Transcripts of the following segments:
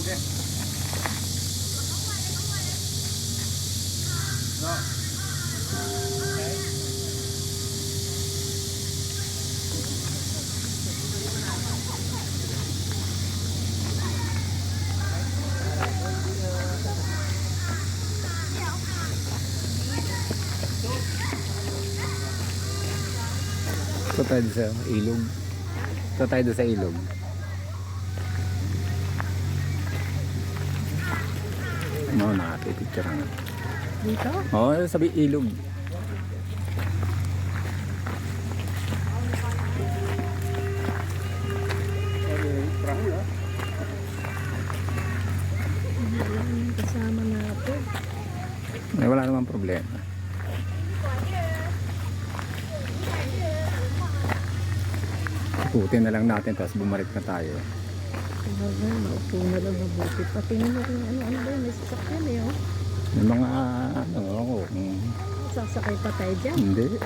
Ito tayo sa ilog. Ito tayo sa ilog. No, nakapipicture nga. Dito? Oo, sabi ilog. Kasama natin. Ay, wala namang problema. Ikutin na lang natin tapos bumalik na tayo. Sabagay, maupo na lang mabuti. Patingin mo kung ano ba yun, may sasakyan eh oh. May mga ano ako. Sasakay pa tayo dyan. Hindi.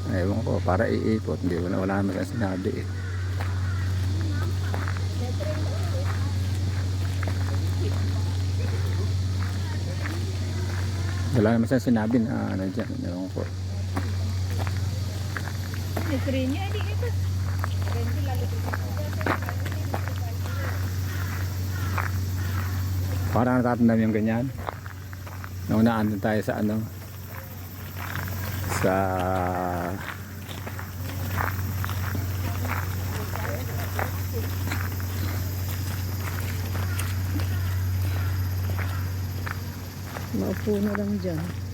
Ewan ko, para iikot. Hindi, wala naman siyang sinabi eh. Wala naman siyang sinabi na ano dyan. Ewan ko. May crane niya, hindi ito. Parang natatandam yung ganyan. Naunaan din tayo sa ano. Sa Maupo na lang dyan.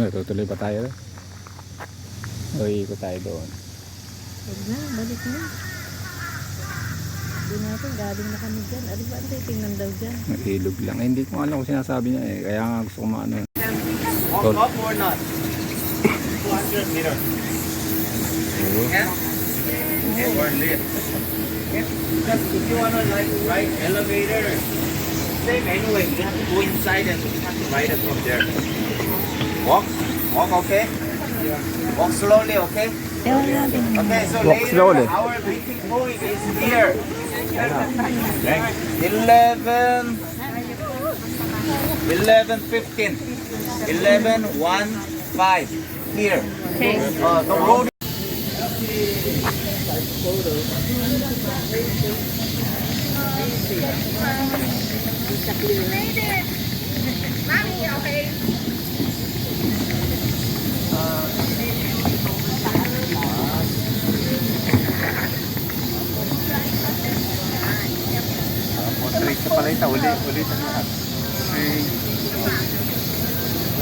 ano, tutuloy pa tayo? O ikot tayo doon? Huwag na, balik na. Hindi natin, galing na kami dyan. Ano ba ang tingnan daw dyan? Ang ilog lang. Hindi ko alam kung sinasabi niya eh. Kaya nga gusto ko maano. Walk up or not? 200 meters. Yeah? Okay, or lift. Okay? Because if you want to like ride elevator, same anyway. You have to go inside and you have to ride it from there. Walk. Walk, okay? Walk slowly, okay? Ewan natin. Okay, so Walk later slowly. our meeting point is here. 11:15. 11:15 here. Okay. The road. Mommy, okay. Diretso pala ito, ulit ang lahat.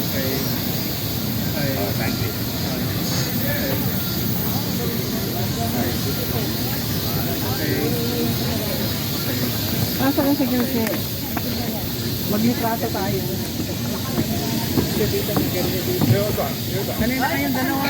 Okay. Thank you. Asa ka sa Jose? Magnitrato tayo. Kanina kayong dalawa.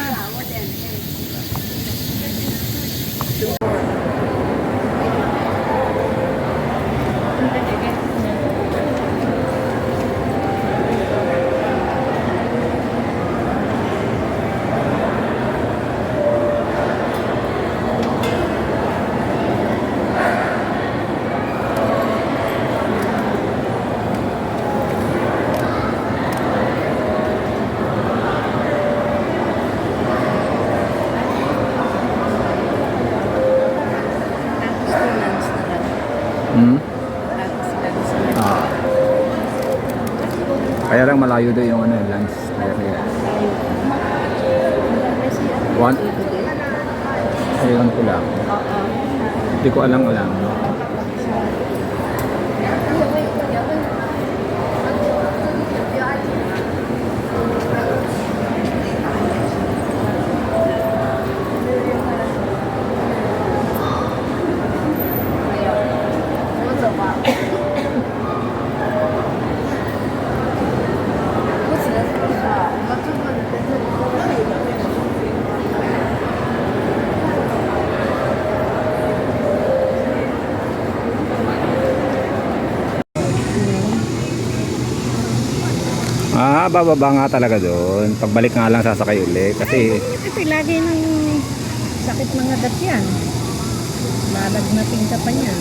Kaya lang malayo doon yung ano, lunch area. One? Ayun ko lang. Hindi ko alam. bababa nga talaga doon. Pagbalik nga lang sasakay uli. Kasi Kasi lagi ng sakit mga dat yan. Lalagnating ka pa niyan.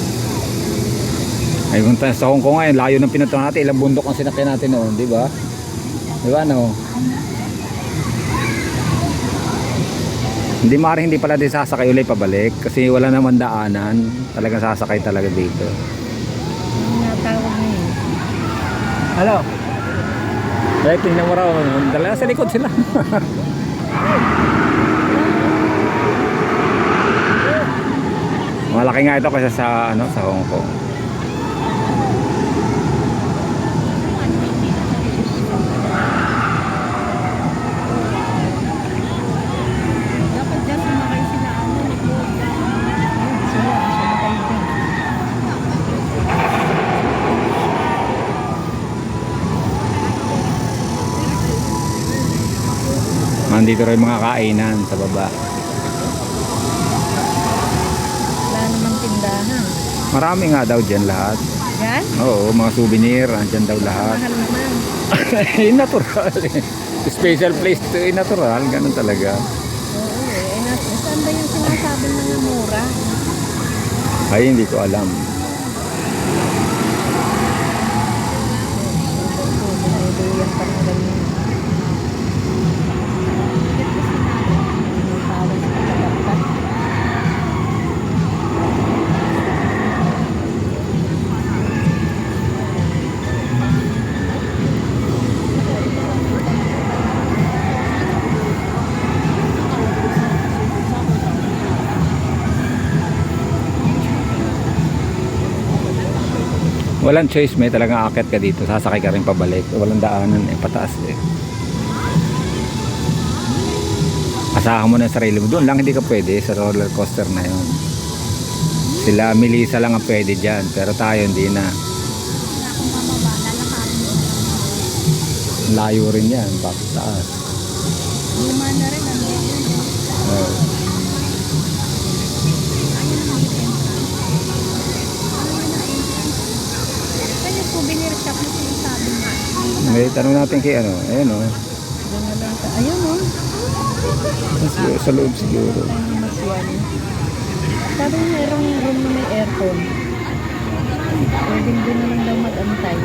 ay punta sa Hong Kong ngayon, layo ng pinunta natin. Ilang bundok ang sinakyan natin noon, di ba? Di ba no? Hindi maaaring hindi pala din sasakay uli pabalik. Kasi wala naman daanan. Talagang sasakay talaga dito. Yung natawag na yun. Hello? Eh, tingnan mo raw. Dala sa likod sila. Malaki nga ito kasi sa sa Hong Kong. Dapat dyan sumakay sila ano. Sila, sumakay dyan. Nandito rin mga kainan sa baba. Wala namang tindahan. Marami nga daw dyan lahat. Yan? Oo, mga souvenir, andyan daw lahat. Mahal naman. Natural. Special place to natural, ganun talaga. Oo eh. Saan ba yung sinasabi mga mura? Ay, hindi ko alam. Duyan pa ng ganyan. Ang tawag sa kagapkat. Walang choice, may talagang aakyat ka dito, sasakay ka rin pabalik. Walang daanan eh, pataas eh. Asahan mo na yung sarili mo. Doon lang hindi ka pwede sa roller coaster na yun. Sila Melissa lang ang pwede dyan, pero tayo hindi na. Layo rin yan, bakit taas. Luma na rin ano. Oh. Kaya souvenir shop na sinasabi nga. May tanong natin kay ano, ayun o. Doon na lang ka. Ayun o. Sa loob siguro. Ayun mas yan. Sabi merong room na may aircon. Pwedeng doon na lang daw mag-antay.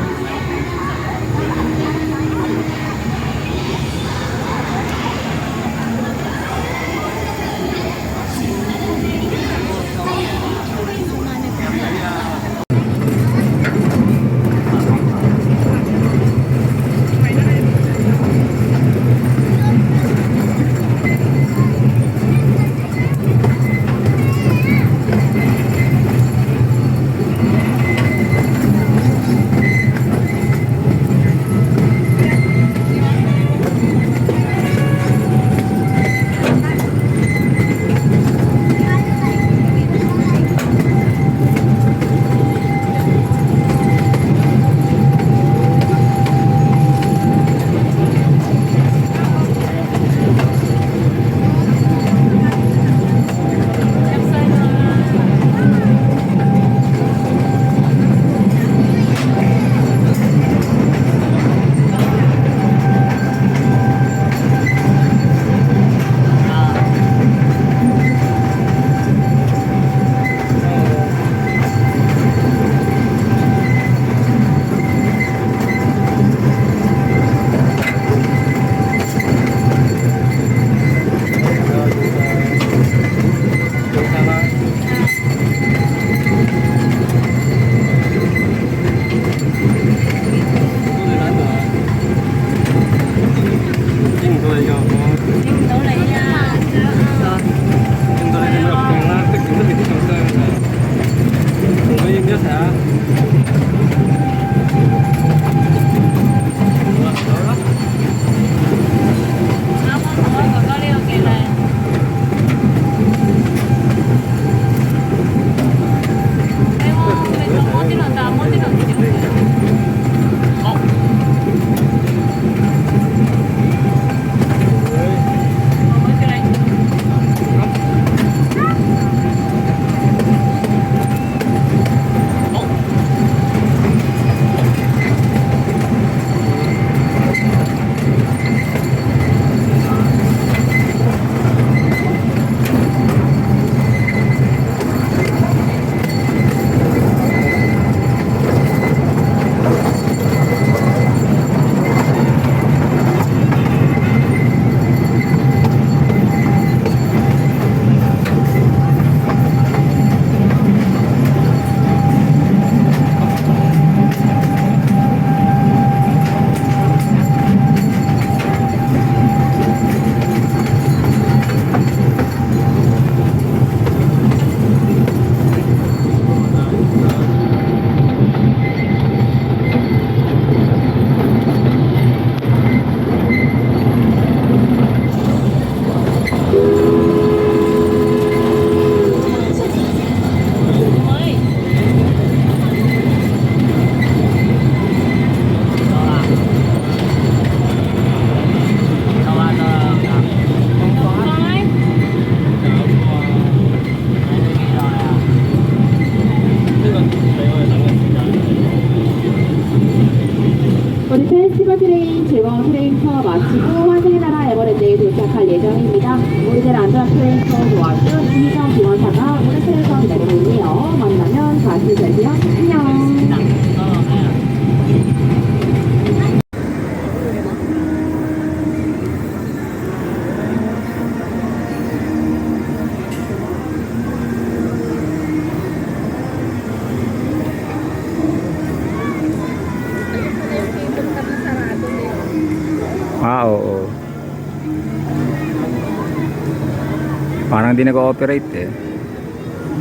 Parang hindi nag-ooperate eh.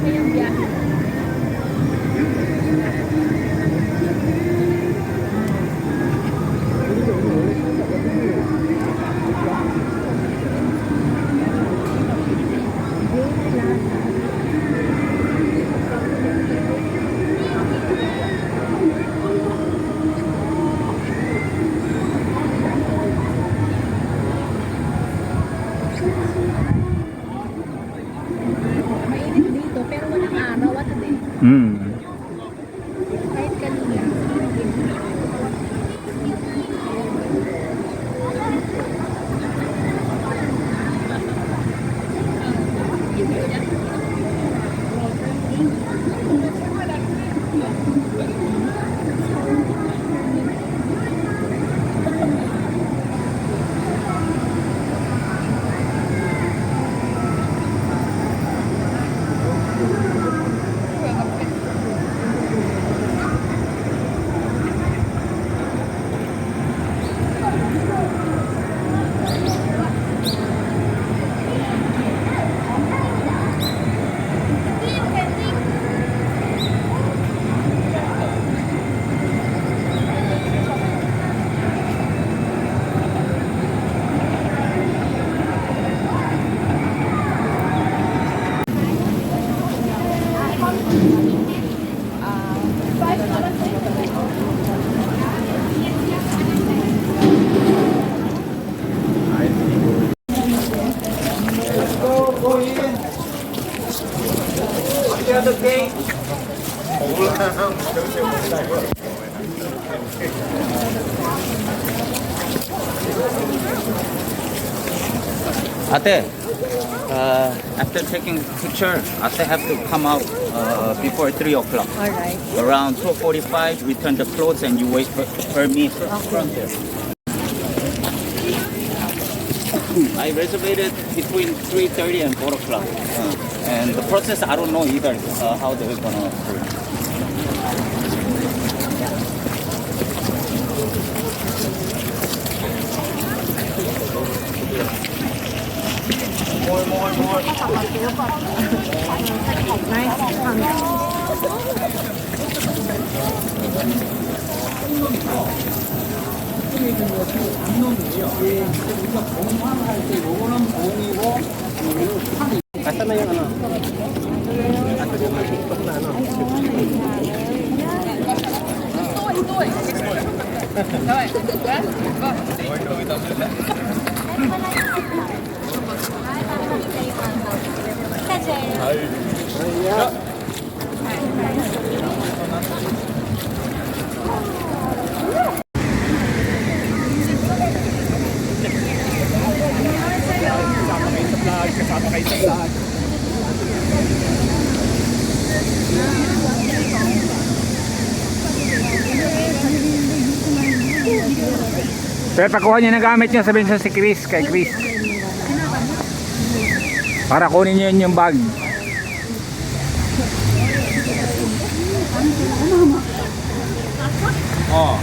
Kayang biyahe. Mainit dito pero walang araw at hindi. Hmm. Kahit kanina. Ate, after taking picture, Ate have to come out before 3 o'clock. Alright. Around 2:45, return the clothes and you wait for me from there. I reserved between 3:30 and 4 o'clock. And the process, I don't know either how they're gonna do it. Pero pakuha niyo ng gamit niyo, sabihin sa si Chris, kay Chris. Para kunin niyo yung bag. Oh.